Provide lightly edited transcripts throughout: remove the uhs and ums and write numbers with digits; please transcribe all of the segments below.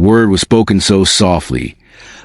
word was spoken so softly,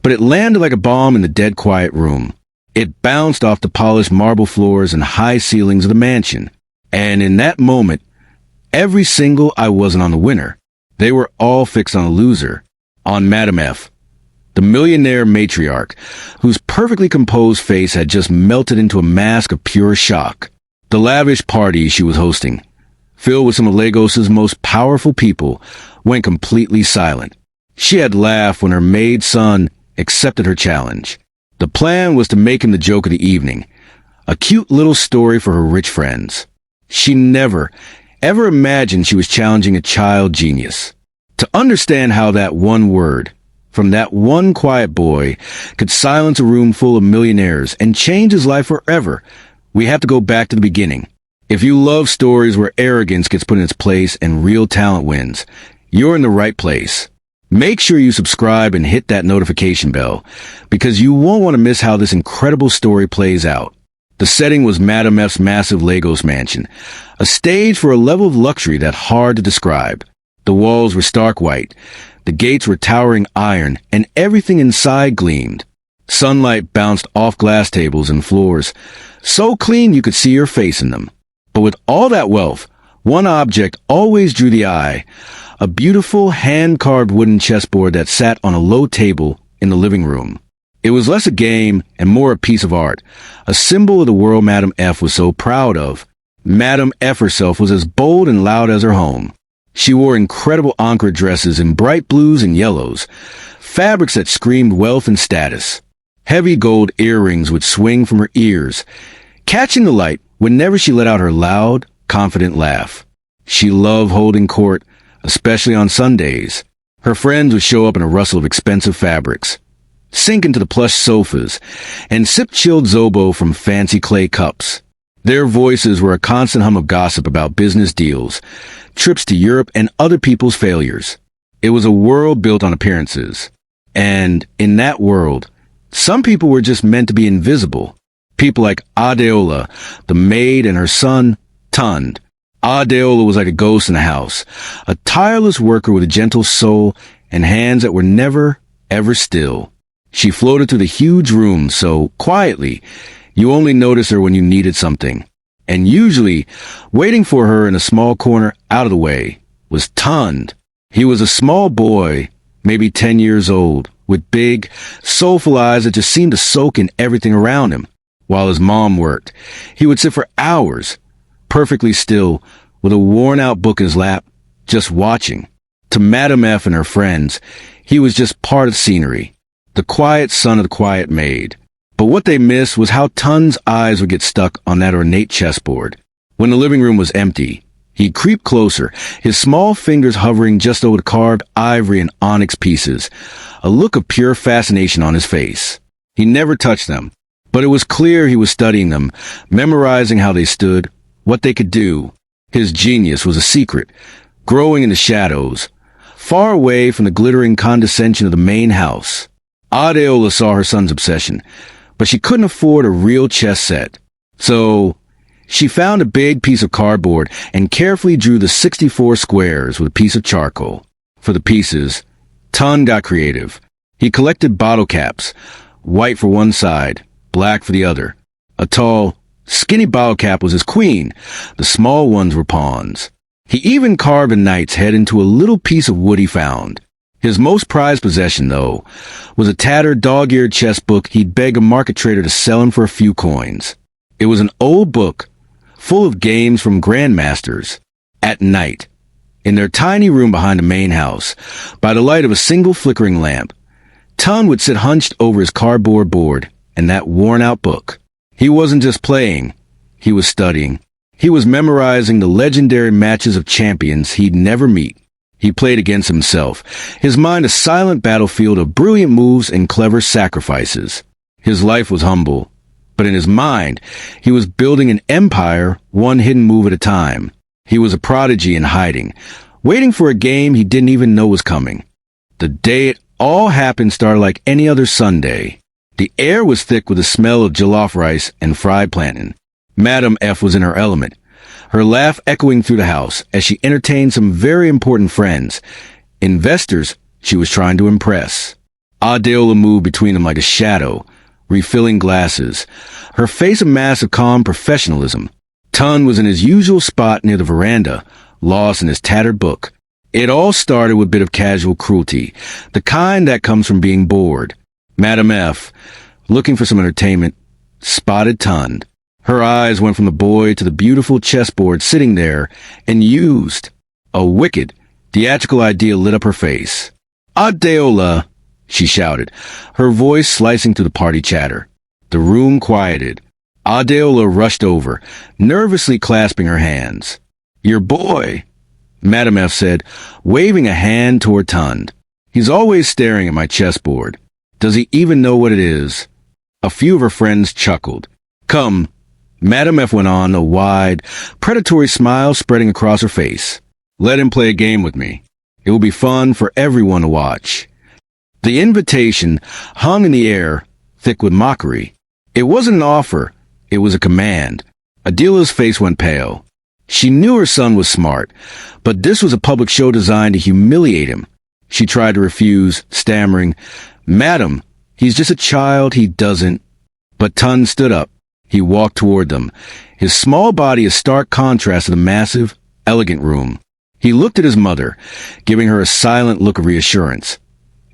but it landed like a bomb in the dead quiet room. It bounced off the polished marble floors and high ceilings of the mansion. And in that moment, every single eye wasn't on the winner. They were all fixed on the loser, on Madame F, the millionaire matriarch, whose perfectly composed face had just melted into a mask of pure shock. The lavish party she was hosting, filled with some of Lagos's most powerful people, went completely silent. She had laughed when her maid son accepted her challenge. The plan was to make him the joke of the evening, a cute little story for her rich friends. She never, ever imagined she was challenging a child genius. To understand how that one word, from that one quiet boy, could silence a room full of millionaires and change his life forever, we have to go back to the beginning. If you love stories where arrogance gets put in its place and real talent wins, you're in the right place. Make sure you subscribe and hit that notification bell, because you won't want to miss how this incredible story plays out. The setting was Madame F's massive Lagos mansion, a stage for a level of luxury that's hard to describe. The walls were stark white, the gates were towering iron, and everything inside gleamed. Sunlight bounced off glass tables and floors, so clean you could see your face in them. But with all that wealth, one object always drew the eye, a beautiful hand-carved wooden chessboard that sat on a low table in the living room. It was less a game and more a piece of art, a symbol of the world Madame F was so proud of. Madame F herself was as bold and loud as her home. She wore incredible Ankara dresses in bright blues and yellows, fabrics that screamed wealth and status. Heavy gold earrings would swing from her ears, catching the light whenever she let out her loud, confident laugh. She loved holding court, especially on Sundays. Her friends would show up in a rustle of expensive fabrics, sink into the plush sofas, and sip chilled zobo from fancy clay cups. Their voices were a constant hum of gossip about business deals, trips to Europe, and other people's failures. It was a world built on appearances. And in that world, some people were just meant to be invisible. People like Adeola, the maid, and her son, Tund. Adeola was like a ghost in the house, a tireless worker with a gentle soul and hands that were never, ever still. She floated through the huge room so quietly, you only noticed her when you needed something. And usually, waiting for her in a small corner out of the way, was Tund. He was a small boy, maybe 10 years old, with big, soulful eyes that just seemed to soak in everything around him. While his mom worked, he would sit for hours, perfectly still, with a worn-out book in his lap, just watching. To Madame F and her friends, he was just part of the scenery, the quiet son of the quiet maid. But what they missed was how Tund's eyes would get stuck on that ornate chessboard. When the living room was empty, he'd creep closer, his small fingers hovering just over the carved ivory and onyx pieces, a look of pure fascination on his face. He never touched them, but it was clear he was studying them, memorizing how they stood, what they could do. His genius was a secret, growing in the shadows, far away from the glittering condescension of the main house. Adeola saw her son's obsession, but she couldn't afford a real chess set. So she found a big piece of cardboard and carefully drew the 64 squares with a piece of charcoal. For the pieces, Tund got creative. He collected bottle caps, white for one side, black for the other. A tall, skinny bottle cap was his queen. The small ones were pawns. He even carved a knight's head into a little piece of wood he found. His most prized possession, though, was a tattered dog-eared chess book he'd beg a market trader to sell him for a few coins. It was an old book, full of games from grandmasters. At night, in their tiny room behind the main house, by the light of a single flickering lamp, Tund would sit hunched over his cardboard board and that worn-out book. He wasn't just playing, he was studying. He was memorizing the legendary matches of champions he'd never meet. He played against himself, his mind a silent battlefield of brilliant moves and clever sacrifices. His life was humble, but in his mind, he was building an empire, one hidden move at a time. He was a prodigy in hiding, waiting for a game he didn't even know was coming. The day it all happened started like any other Sunday. The air was thick with the smell of jollof rice and fried plantain. Madame F was in her element, her laugh echoing through the house as she entertained some very important friends, investors she was trying to impress. Adeola moved between them like a shadow, refilling glasses, her face a mask of calm professionalism. Tun was in his usual spot near the veranda, lost in his tattered book. It all started with a bit of casual cruelty, the kind that comes from being bored. Madam F, looking for some entertainment, spotted Tun. Her eyes went from the boy to the beautiful chessboard sitting there, and used. A wicked, theatrical idea lit up her face. "Adeola!" she shouted, her voice slicing through the party chatter. The room quieted. Adeola rushed over, nervously clasping her hands. "Your boy," Madam F said, waving a hand toward Tund. "He's always staring at my chessboard. Does he even know what it is?" A few of her friends chuckled. "Come," Madam F went on, a wide, predatory smile spreading across her face. "Let him play a game with me. It will be fun for everyone to watch." The invitation hung in the air, thick with mockery. It wasn't an offer, it was a command. Adela's face went pale. She knew her son was smart, but this was a public show designed to humiliate him. She tried to refuse, stammering, "Madam, he's just a child, he doesn't." But Tun stood up. He walked toward them, his small body a stark contrast to the massive, elegant room. He looked at his mother, giving her a silent look of reassurance.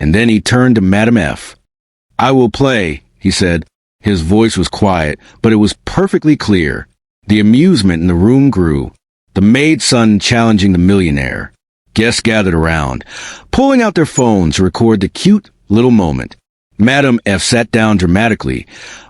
And then he turned to Madam F. "I will play," he said. His voice was quiet, but it was perfectly clear. The amusement in the room grew. The maid's son challenging the millionaire. Guests gathered around, pulling out their phones to record the cute little moment. Madam F sat down dramatically,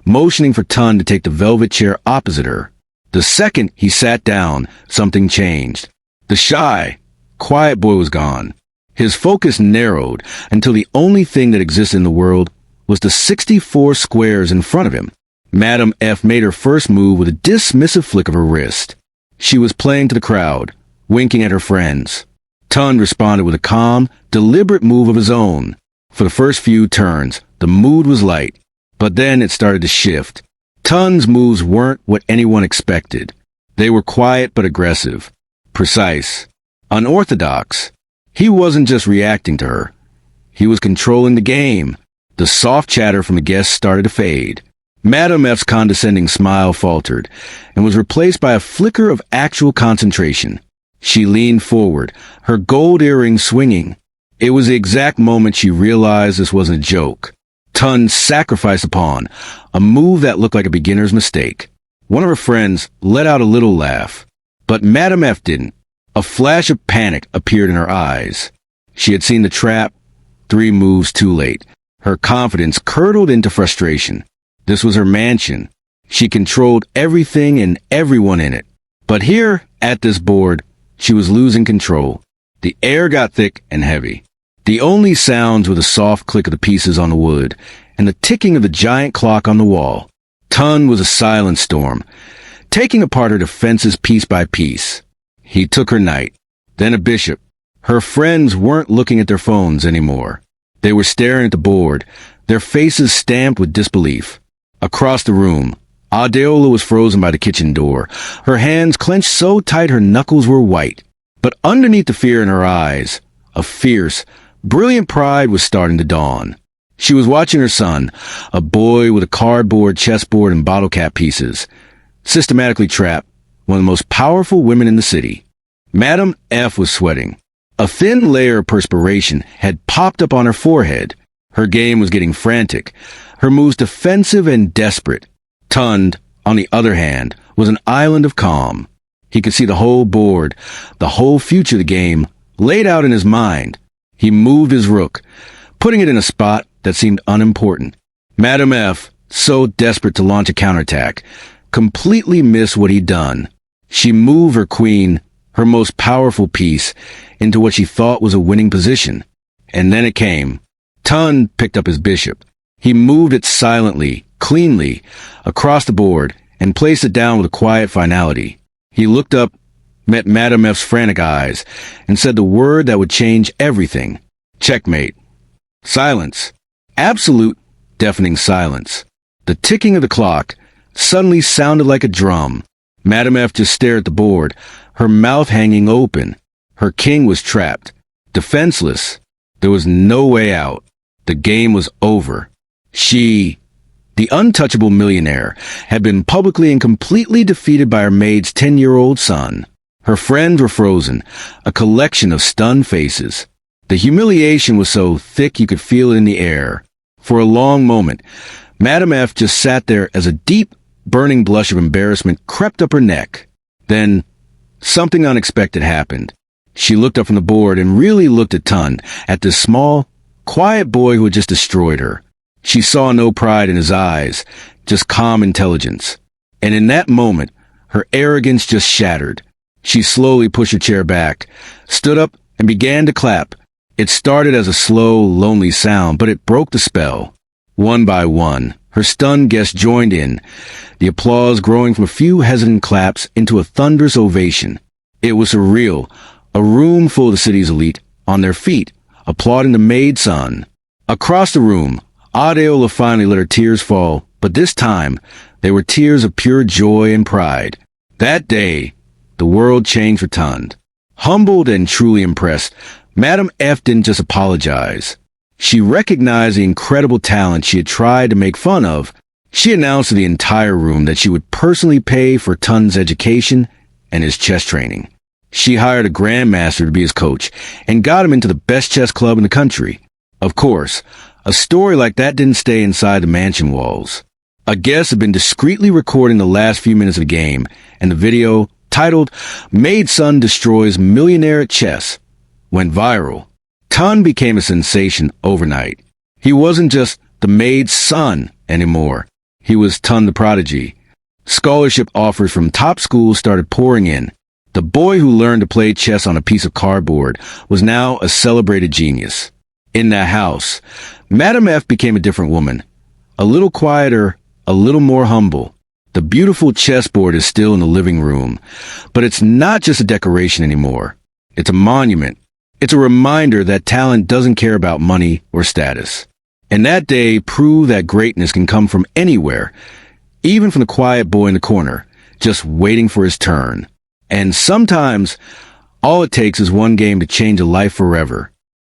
motioning for Tun to take the velvet chair opposite her. The second he sat down, something changed. The shy, quiet boy was gone. His focus narrowed until the only thing that existed in the world was the 64 squares in front of him. Madam F made her first move with a dismissive flick of her wrist. She was playing to the crowd, winking at her friends. Tun responded with a calm, deliberate move of his own. For the first few turns, the mood was light, but then it started to shift. Tun's moves weren't what anyone expected. They were quiet but aggressive, precise, unorthodox. He wasn't just reacting to her. He was controlling the game. The soft chatter from the guests started to fade. Madam F's condescending smile faltered and was replaced by a flicker of actual concentration. She leaned forward, her gold earrings swinging. It was the exact moment she realized this wasn't a joke. Tun sacrificed a pawn, a move that looked like a beginner's mistake. One of her friends let out a little laugh, but Madam F didn't. A flash of panic appeared in her eyes. She had seen the trap, 3 moves too late. Her confidence curdled into frustration. This was her mansion. She controlled everything and everyone in it. But here, at this board, she was losing control. The air got thick and heavy. The only sounds were the soft click of the pieces on the wood and the ticking of the giant clock on the wall. Tun was a silent storm, taking apart her defenses piece by piece. He took her knight, then a bishop. Her friends weren't looking at their phones anymore. They were staring at the board, their faces stamped with disbelief. Across the room, Adeola was frozen by the kitchen door, her hands clenched so tight her knuckles were white. But underneath the fear in her eyes, a fierce, brilliant pride was starting to dawn. She was watching her son, a boy with a cardboard chessboard and bottle cap pieces, systematically trapped, one of the most powerful women in the city. Madam F was sweating. A thin layer of perspiration had popped up on her forehead. Her game was getting frantic, her moves defensive and desperate. Tund, on the other hand, was an island of calm. He could see the whole board, the whole future of the game, laid out in his mind. He moved his rook, putting it in a spot that seemed unimportant. Madam F, so desperate to launch a counterattack, completely missed what he'd done. She moved her queen, her most powerful piece, into what she thought was a winning position. And then it came. Tun picked up his bishop. He moved it silently, cleanly, across the board, and placed it down with a quiet finality. He looked up, met Madam F's frantic eyes, and said the word that would change everything. Checkmate. Silence. Absolute, deafening silence. The ticking of the clock suddenly sounded like a drum. Madam F just stared at the board, her mouth hanging open. Her king was trapped, defenseless. There was no way out. The game was over. She, the untouchable millionaire, had been publicly and completely defeated by her maid's 10-year-old son. Her friends were frozen, a collection of stunned faces. The humiliation was so thick you could feel it in the air. For a long moment, Madame F just sat there as a deep, burning blush of embarrassment crept up her neck. Then, something unexpected happened. She looked up from the board and really looked at Tun, at this small, quiet boy who had just destroyed her. She saw no pride in his eyes, just calm intelligence. And in that moment, her arrogance just shattered. She slowly pushed her chair back, stood up, and began to clap. It started as a slow, lonely sound, but it broke the spell. One by one, her stunned guests joined in, the applause growing from a few hesitant claps into a thunderous ovation. It was surreal, a room full of the city's elite, on their feet, applauding the Maid son. Across the room, Adeola finally let her tears fall, but this time, they were tears of pure joy and pride. That day, the world changed for Tun. Humbled and truly impressed, Madame F didn't just apologize. She recognized the incredible talent she had tried to make fun of. She announced to the entire room that she would personally pay for Tun's education and his chess training. She hired a grandmaster to be his coach and got him into the best chess club in the country. Of course, a story like that didn't stay inside the mansion walls. A guest had been discreetly recording the last few minutes of the game, and the video, titled "Maid Son Destroys Millionaire at Chess," went viral. Tun became a sensation overnight. He wasn't just the maid's son anymore. He was Tun the prodigy. Scholarship offers from top schools started pouring in. The boy who learned to play chess on a piece of cardboard was now a celebrated genius. In that house, Madame F became a different woman. A little quieter, a little more humble. The beautiful chessboard is still in the living room, but it's not just a decoration anymore. It's a monument. It's a reminder that talent doesn't care about money or status. And that day proved that greatness can come from anywhere, even from the quiet boy in the corner, just waiting for his turn. And sometimes, all it takes is one game to change a life forever.